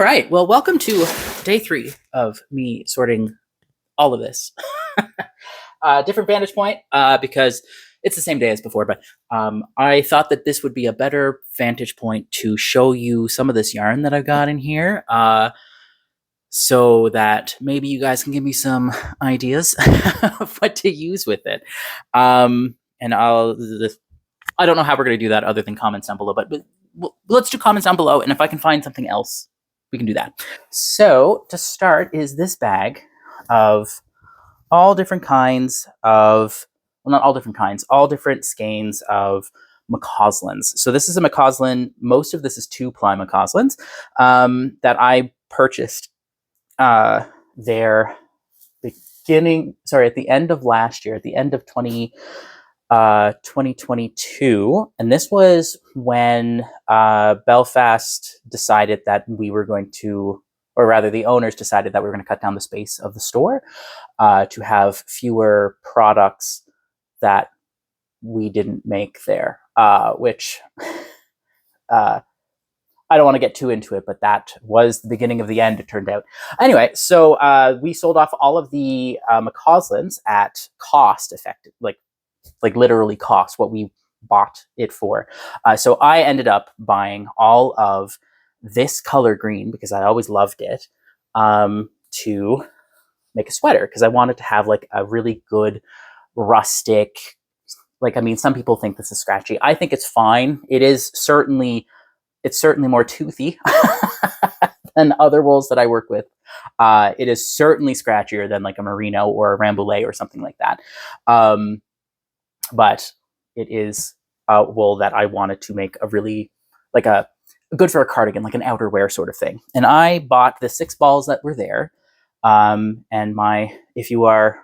All right. Well, welcome to day 3 of me sorting all of this. Different vantage point because it's the same day as before, but I thought that this would be a better vantage point to show you some of this yarn that I've got in here so that maybe you guys can give me some ideas of what to use with it. And I don't know how we're going to do that other than comments down below, but let's do comments down below, and if I can find something else, we can do that. So to start is this bag of all different kinds of, well, not all different kinds, all different skeins of McCauslins. So this is a McCauslin. Most of this is 2-ply McCauslins that I purchased there at the end of last year, at the end of 2022. And this was when Belfast decided that we were going to, or rather the owners decided that we were going to cut down the space of the store to have fewer products that we didn't make there, which I don't want to get too into it, but that was the beginning of the end, it turned out. Anyway, so we sold off all of the McCauslins at cost, effective, like literally cost what we bought it for. So I ended up buying all of this color green because I always loved it to make a sweater, because I wanted to have like a really good rustic, like, I mean, some people think this is scratchy. I think it's fine. It's certainly more toothy than other wools that I work with. It is certainly scratchier than like a merino or a rambouillet or something like that. But it is a wool that I wanted to make a really, like a good for a cardigan, like an outerwear sort of thing. And I bought the 6 balls that were there. And if you are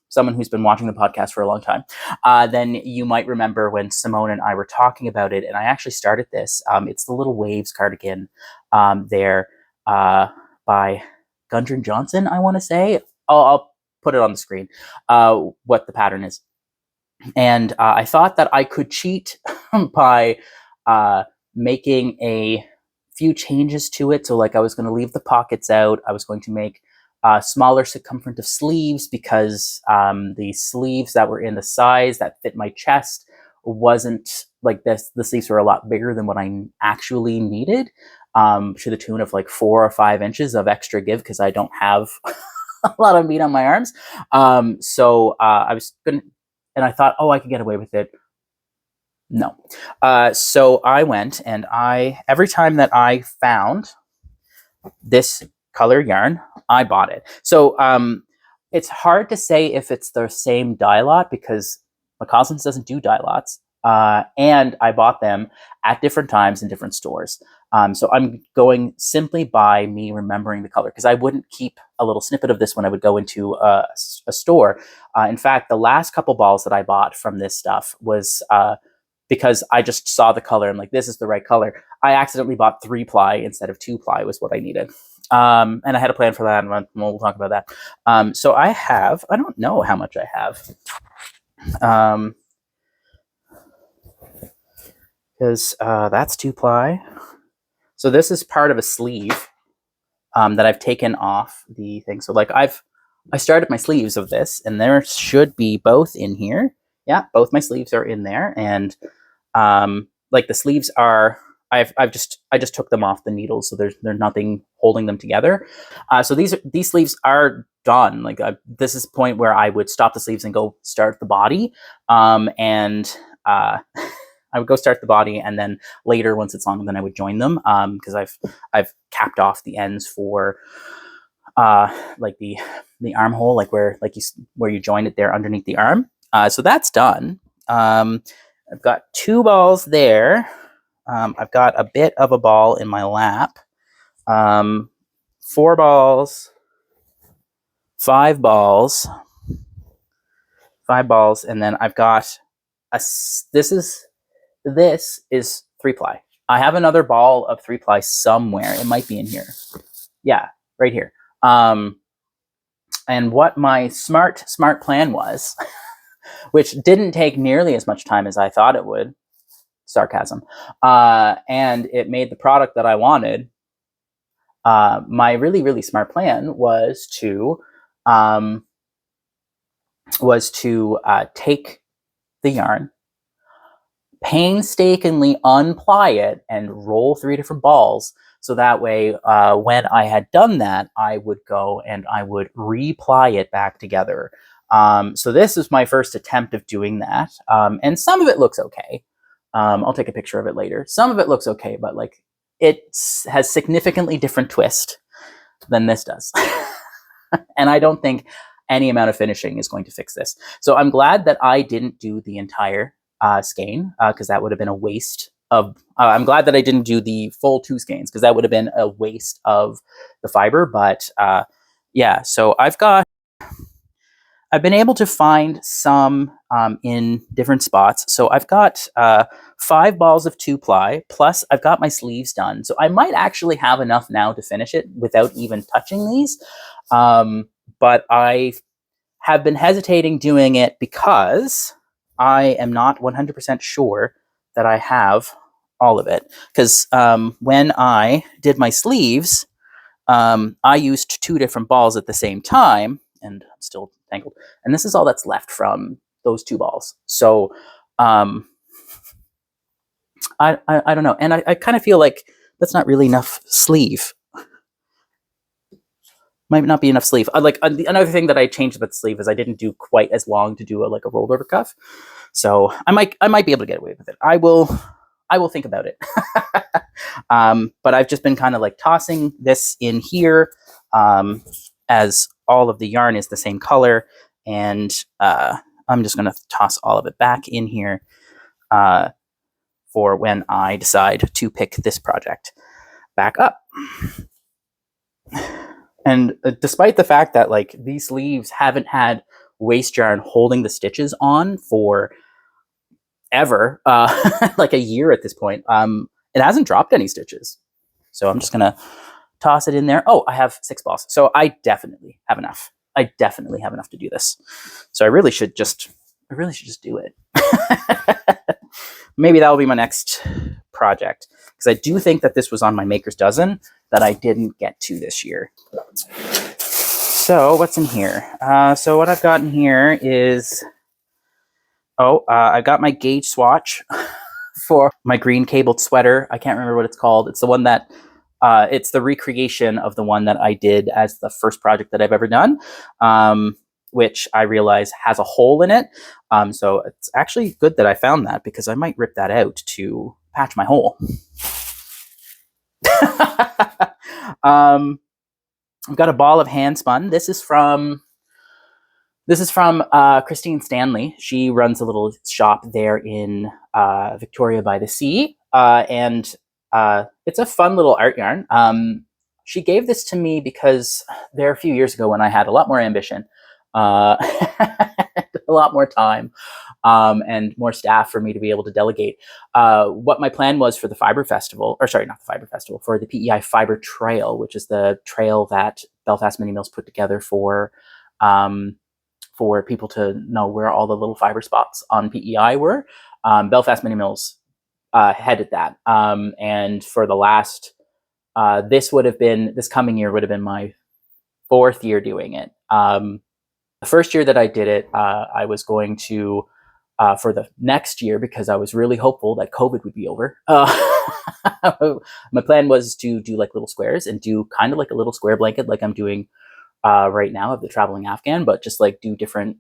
someone who's been watching the podcast for a long time, then you might remember when Simone and I were talking about it. And I actually started this. It's the Little Waves cardigan there by Gundrun Johnston, I want to say. I'll put it on the screen, what the pattern is. And I thought that I could cheat by making a few changes to it. So like I was going to leave the pockets out. I was going to make smaller circumference of sleeves because the sleeves that were in the size that fit my chest wasn't like this. The sleeves were a lot bigger than what I actually needed, to the tune of like 4 or 5 inches of extra give because I don't have a lot of meat on my arms. So I was going to, and I thought, oh, I could get away with it. No. So I went and every time that I found this color yarn, I bought it. So it's hard to say if it's the same dye lot because McCauslins doesn't do dye lots. And I bought them at different times in different stores. So I'm going simply by me remembering the color because I wouldn't keep a little snippet of this when I would go into a store. In fact, the last couple balls that I bought from this stuff was because I just saw the color and like, this is the right color. I accidentally bought 3-ply instead of 2-ply was what I needed. And I had a plan for that, and we'll talk about that. So I don't know how much I have. Because that's 2-ply. So this is part of a sleeve that I've taken off the thing. So like I started my sleeves of this, and there should be both in here. Yeah, both my sleeves are in there, and like the sleeves are. I just took them off the needles, so there's nothing holding them together. So these sleeves are done. Like this is the point where I would stop the sleeves and go start the body, and I would go start the body, and then later, once it's long, then I would join them because I've capped off the ends for like the armhole, like where you join it there underneath the arm. So that's done. I've got 2 balls there. I've got a bit of a ball in my lap. 4 balls, 5 balls, 5 balls, and then I've got this is 3-ply. I have another ball of 3-ply somewhere. It might be in here. Yeah, right here. And what my smart plan was, which didn't take nearly as much time as I thought it would, sarcasm, and it made the product that I wanted my really, really smart plan was to take the yarn, painstakingly unply it, and roll 3 different balls. So that way, when I had done that, I would go and I would reply it back together. So this is my first attempt of doing that. And some of it looks okay. I'll take a picture of it later. Some of it looks okay, but like it has significantly different twist than this does. And I don't think any amount of finishing is going to fix this. So I'm glad that I didn't do the entire skein, because that would have been a waste of, I'm glad that I didn't do the full 2 skeins, because that would have been a waste of the fiber. But yeah, so I've been able to find some in different spots. So I've got 5 balls of 2-ply, plus I've got my sleeves done. So I might actually have enough now to finish it without even touching these. But I have been hesitating doing it because I am not 100% sure that I have all of it. Because when I did my sleeves, I used 2 different balls at the same time, and I'm still tangled. And this is all that's left from those 2 balls. So I don't know. And I kind of feel like that's not really enough sleeve. Might not be enough sleeve. Like another thing that I changed about the sleeve is I didn't do quite as long to do like a rolled over cuff. So I might be able to get away with it. I will think about it. But I've just been kind of like tossing this in here, as all of the yarn is the same color, and I'm just going to toss all of it back in here for when I decide to pick this project back up. And despite the fact that like these sleeves haven't had waste yarn holding the stitches on for ever, like a year at this point, it hasn't dropped any stitches. So I'm just gonna toss it in there. Oh, I have 6 balls, so I definitely have enough. I definitely have enough to do this. So I really should just do it. Maybe that will be my next project, because I do think that this was on my Maker's Dozen that I didn't get to this year. So what's in here? So what I've got in here is, I've got my gauge swatch for my green cabled sweater. I can't remember what it's called. It's the one that, it's the recreation of the one that I did as the first project that I've ever done, which I realize has a hole in it. So it's actually good that I found that, because I might rip that out to patch my hole. I've got a ball of hand spun. This is from Christine Stanley. She runs a little shop there in Victoria by the Sea, and it's a fun little art yarn. She gave this to me because there a few years ago when I had a lot more ambition, a lot more time, and more staff for me to be able to delegate. What my plan was for the Fiber Festival, or sorry, not the Fiber Festival, for the PEI Fiber Trail, which is the trail that Belfast Mini Mills put together for people to know where all the little fiber spots on PEI were. Belfast Mini Mills headed that. And for the last, this coming year would have been my 4th year doing it. The first year that I did it, I was going to, for the next year, because I was really hopeful that COVID would be over. My plan was to do like little squares and do kind of like a little square blanket like I'm doing right now of the traveling Afghan, but just like do different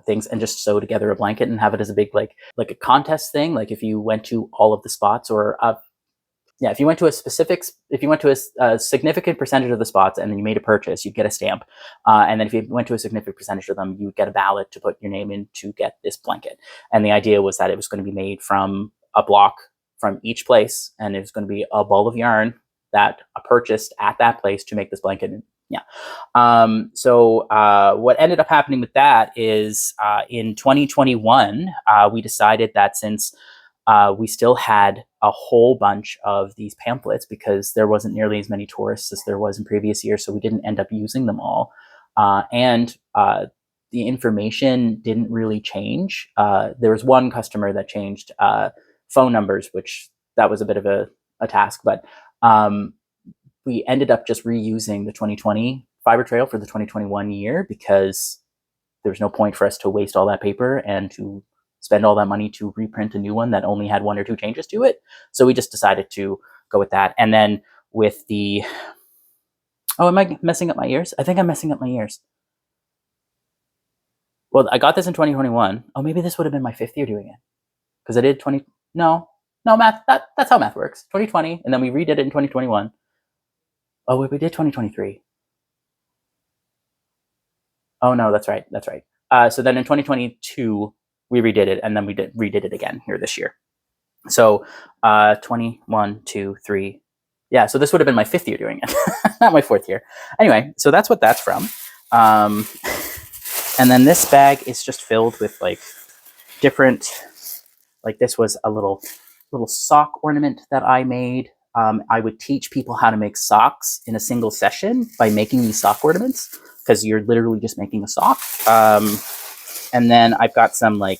things and just sew together a blanket and have it as a big like a contest thing. Like if you went to all of the spots, or if you went to a significant percentage of the spots and then you made a purchase, you'd get a stamp. And then if you went to a significant percentage of them, you would get a ballot to put your name in to get this blanket. And the idea was that it was going to be made from a block from each place, and it was going to be a ball of yarn that I purchased at that place to make this blanket. So what ended up happening with that is in 2021, we decided that since we still had a whole bunch of these pamphlets, because there wasn't nearly as many tourists as there was in previous years, so we didn't end up using them all. And the information didn't really change. There was one customer that changed phone numbers, which that was a bit of a task, but we ended up just reusing the 2020 fiber trail for the 2021 year because there was no point for us to waste all that paper and to spend all that money to reprint a new one that only had 1 or 2 changes to it. So we just decided to go with that. And then with the, oh, am I messing up my years? I think I'm messing up my years. Well, I got this in 2021. Oh, maybe this would have been my 5th year doing it because I did 20. No, math. That's how math works. 2020, and then we redid it in 2021. Oh, wait, we did 2023. Oh no, that's right. So then in 2022 we redid it, and then we redid it again here this year. So 21, 2, 3. Yeah, so this would have been my 5th year doing it, not my 4th year. Anyway, so that's what that's from. And then this bag is just filled with like different, like this was a little sock ornament that I made. I would teach people how to make socks in a single session by making these sock ornaments, because you're literally just making a sock. And then I've got some like,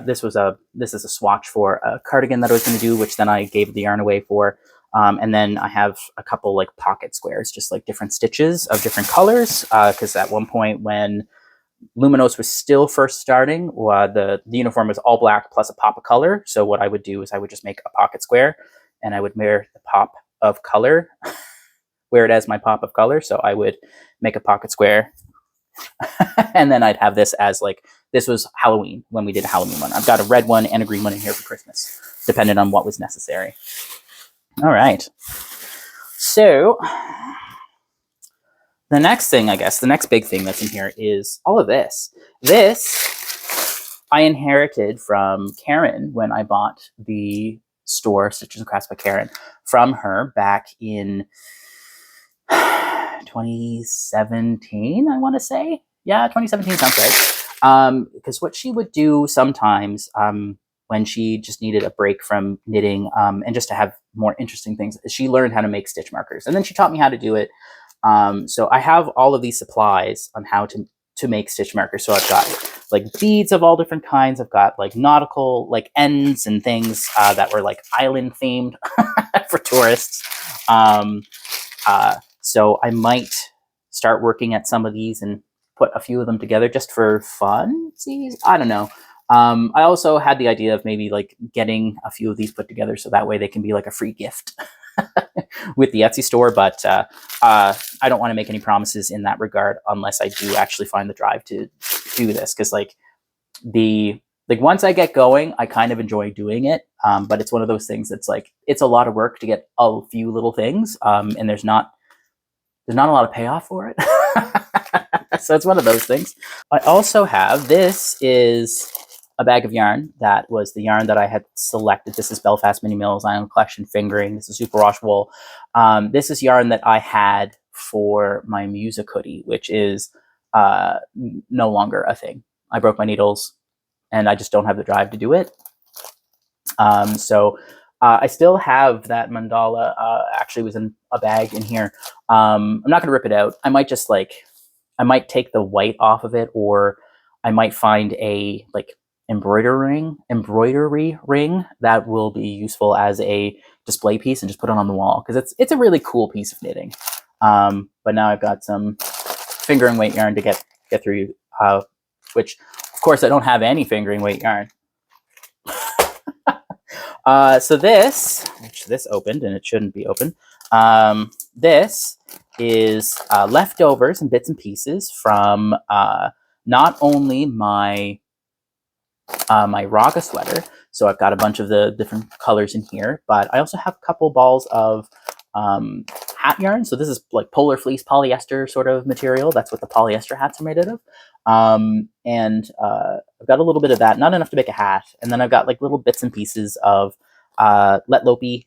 this is a swatch for a cardigan that I was going to do, which then I gave the yarn away for. And then I have a couple like pocket squares, just like different stitches of different colors. Because at one point when Luminous was still first starting, the uniform was all black plus a pop of color. So what I would do is I would just make a pocket square, and I would wear the pop of color, wear it as my pop of color. So I would make a pocket square, and then I'd have this as like, this was Halloween when we did a Halloween one. I've got a red one and a green one in here for Christmas, depending on what was necessary. All right. So the next thing, I guess, the next big thing that's in here is all of this. This I inherited from Karen when I bought the store, Stitches and Crafts by Karen, from her back in 2017, I want to say. Yeah, 2017 sounds right. Because what she would do sometimes when she just needed a break from knitting and just to have more interesting things, she learned how to make stitch markers. And then she taught me how to do it. So I have all of these supplies on how to make stitch markers. So I've got like beads of all different kinds. I've got like nautical like ends and things that were like island themed for tourists. So I might start working at some of these and put a few of them together just for fun. See, I don't know. I also had the idea of maybe like getting a few of these put together so that way they can be like a free gift with the Etsy store. But I don't want to make any promises in that regard unless I do actually find the drive to do this. Because like once I get going, I kind of enjoy doing it. But it's one of those things that's like, it's a lot of work to get a few little things. And there's not a lot of payoff for it. So it's one of those things. I also have, this is a bag of yarn. That was the yarn that I had selected. This is Belfast Mini Mills Island Collection Fingering. This is Superwash Wool. This is yarn that I had for my music hoodie, which is no longer a thing. I broke my needles and I just don't have the drive to do it. So I still have that mandala, actually was in a bag in here. I'm not going to rip it out. I might just I might take the white off of it, or I might find a like embroidery ring that will be useful as a display piece and just put it on the wall, because it's a really cool piece of knitting. But now I've got some fingering weight yarn to get through, which of course I don't have any fingering weight yarn. So this opened and it shouldn't be open. This is leftovers and bits and pieces from not only my Raga sweater. So I've got a bunch of the different colors in here, but I also have a couple balls of hat yarn. So this is like polar fleece polyester sort of material. That's what the polyester hats are made out of. And I've got a little bit of that, not enough to make a hat. And then I've got like little bits and pieces of Let Lopey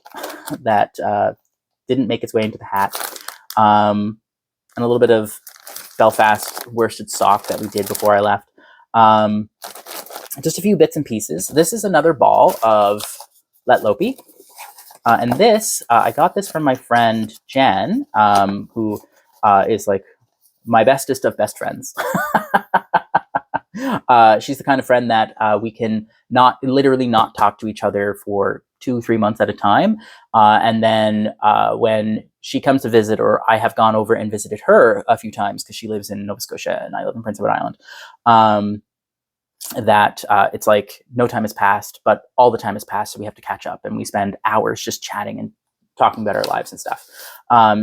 that didn't make its way into the hat. And a little bit of Belfast worsted sock that we did before I left. Just a few bits and pieces. This is another ball of Let Lopey. And this, I got this from my friend Jen, who is like my bestest of best friends. She's the kind of friend that we can literally not talk to each other for 2-3 months at a time. And then when she comes to visit, or I have gone over and visited her a few times because she lives in Nova Scotia and I live in Prince Edward Island, that it's like no time has passed, but all the time has passed, so we have to catch up, and we spend hours just chatting and talking about our lives and stuff.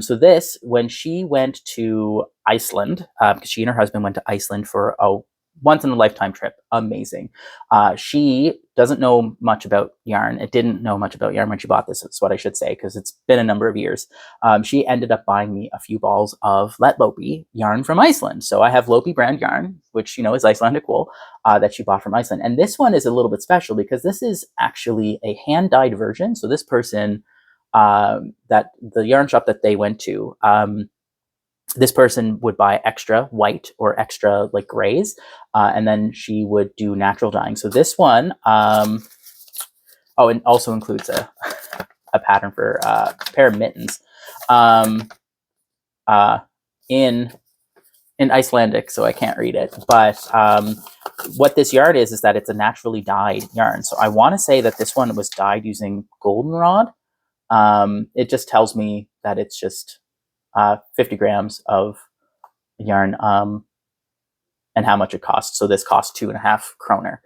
So this, when she went to Iceland, because she and her husband went to Iceland for a once-in-a-lifetime trip, amazing. She doesn't know much about yarn. It didn't know much about yarn when she bought this, is what I should say, because it's been a number of years. She ended up buying me a few balls of Let Lopi yarn from Iceland. So I have Lopi brand yarn, which, is Icelandic wool, that she bought from Iceland. And this one is a little bit special because this is actually a hand-dyed version. So this person, that the yarn shop that they went to, this person would buy extra white or extra like grays, and then she would do natural dyeing. So this one, and also includes a pattern for a pair of mittens in Icelandic, so I can't read it. But what this yarn is that it's a naturally dyed yarn. So I want to say that this one was dyed using goldenrod. It just tells me that it's just 50 grams of yarn, and how much it costs. So this costs 2.5 kroner.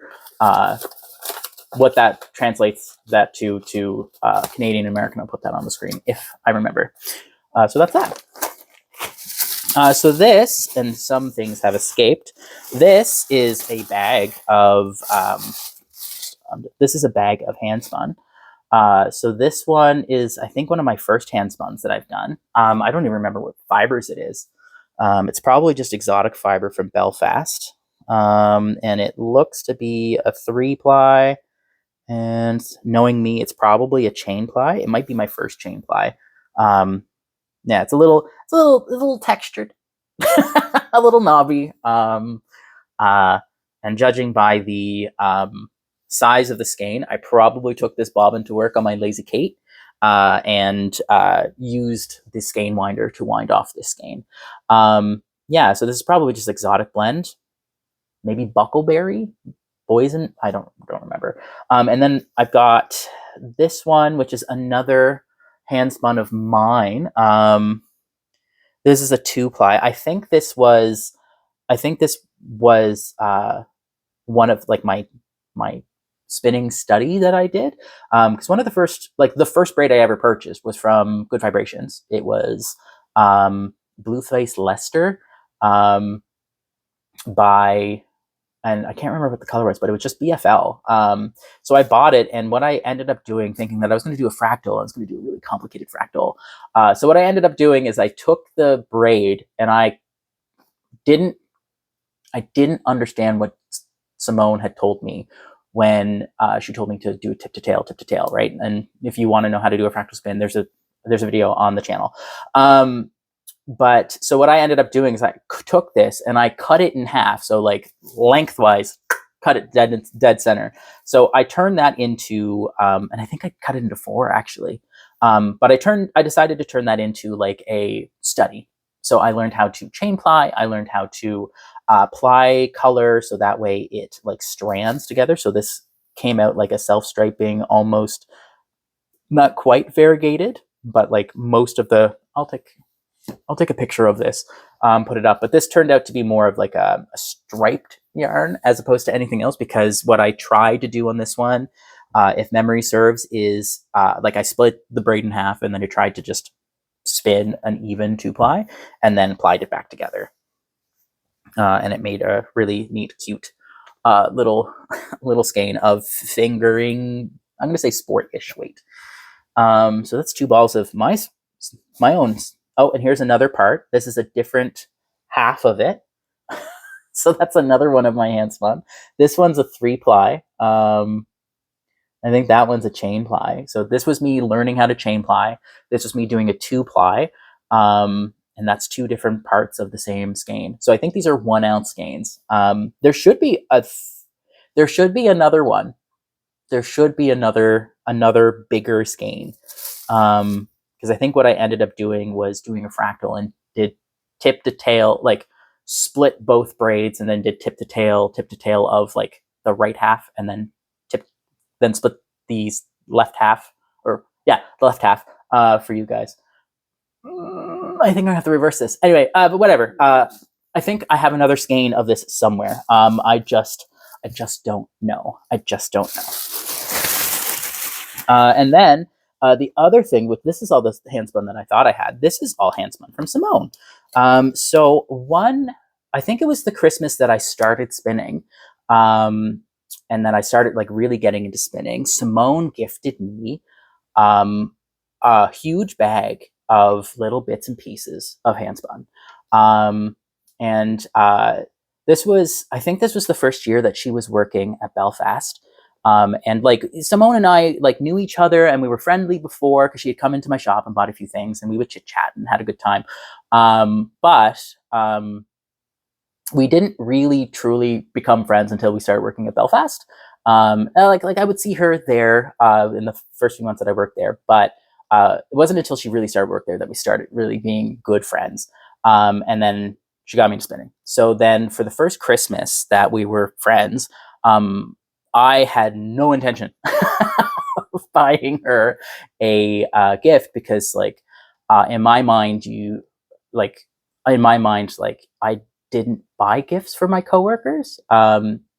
What that translates that to Canadian and American, I'll put that on the screen if I remember. So that's that. So this, and some things have escaped. This is a bag of hand spun. So this one is, I think, one of my first hand spuns that I've done. I don't even remember what fibers it is. It's probably just exotic fiber from Belfast. And it looks to be a 3-ply. And knowing me, it's probably a chain ply. It might be my first chain ply. Yeah, it's a little textured, a little knobby. And judging by the size of the skein, I probably took this bobbin to work on my Lazy Kate, and used the skein winder to wind off this skein. Yeah, so this is probably just exotic blend, maybe buckleberry, poison. I don't remember. And then I've got this one, which is another hand spun of mine. This is a 2-ply. I think this was one of like my spinning study that I did. Because one of the first braid I ever purchased was from Good Vibrations. It was Blueface Leicester, by, and I can't remember what the color was, but it was just BFL. So I bought it, and what I ended up doing, thinking that I was going to do a fractal, I was going to do a really complicated fractal. So what I ended up doing is I took the braid, and I didn't understand what Simone had told me when she told me to do tip to tail, right? And if you want to know how to do a fractal spin, there's a video on the channel. But so what I ended up doing is I took this and I cut it in half. So like lengthwise, cut it dead center. So I turned that into, and I think I cut it into 4 actually. But I decided to turn that into like a study. So I learned how to chain ply. I learned how to ply color, so that way it like strands together. So this came out like a self-striping, almost not quite variegated, but like most of the, I'll take a picture of this, put it up. But this turned out to be more of like a striped yarn as opposed to anything else, because what I tried to do on this one, if memory serves, is like I split the braid in half and then I tried to just spin an even 2-ply and then plied it back together. And it made a really neat, cute little skein of fingering, I'm going to say sport-ish weight. So that's 2 balls of my own. Oh, and here's another part. This is a different half of it. So that's another one of my hand spun. This one's a 3-ply. I think that one's a chain ply. So this was me learning how to chain ply. This was me doing a 2-ply. And that's 2 different parts of the same skein. So I think these are 1 ounce skeins. There should be another one. There should be another bigger skein. Because I think what I ended up doing was doing a fractal and did tip to tail, like split both braids, and then did tip to tail of like the right half, and then split these left half, or yeah, the left half for you guys. I think I have to reverse this. Anyway, but whatever. I think I have another skein of this somewhere. I just don't know. I just don't know. And then the other thing with this is all the handspun that I thought I had. This is all handspun from Simone. So I think it was the Christmas that I started spinning. And then I started like really getting into spinning. Simone gifted me a huge bag of little bits and pieces of handspun. And I think this was the first year that she was working at Belfast. And like Simone and I like knew each other and we were friendly before because she had come into my shop and bought a few things and we would chit chat and had a good time. But we didn't really truly become friends until we started working at Belfast. Like I would see her there in the first few months that I worked there, but it wasn't until she really started work there that we started really being good friends. And then she got me into spinning. So then for the first Christmas that we were friends, I had no intention of buying her a gift because like in my mind, I didn't buy gifts for my coworkers.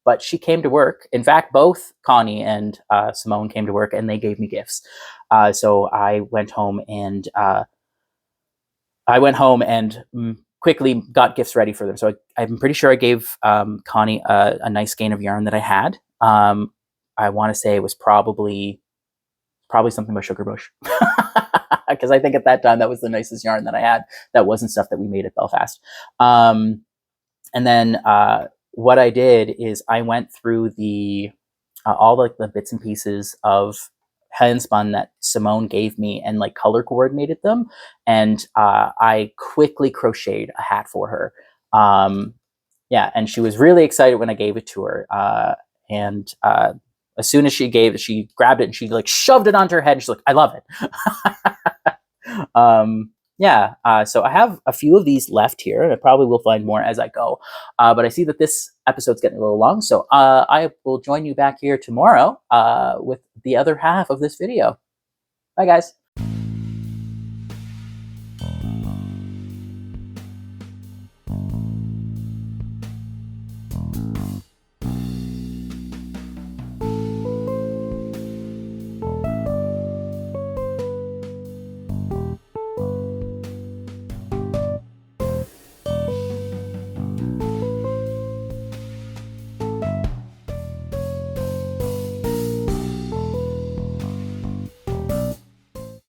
But she came to work. In fact, both Connie and Simone came to work and they gave me gifts. So I went home and quickly got gifts ready for them. So I'm pretty sure I gave Connie a nice skein of yarn that I had. I want to say it was probably something by Sugar Bush. Because I think at that time that was the nicest yarn that I had. That wasn't stuff that we made at Belfast. And then what I did is I went through all like the bits and pieces of handspun that Simone gave me and like color coordinated them, and I quickly crocheted a hat for her. And she was really excited when I gave it to her. And as soon as she grabbed it and she like shoved it onto her head. And she's like, "I love it." So I have a few of these left here, and I probably will find more as I go. But I see that this episode's getting a little long, so I will join you back here tomorrow with the other half of this video. Bye, guys.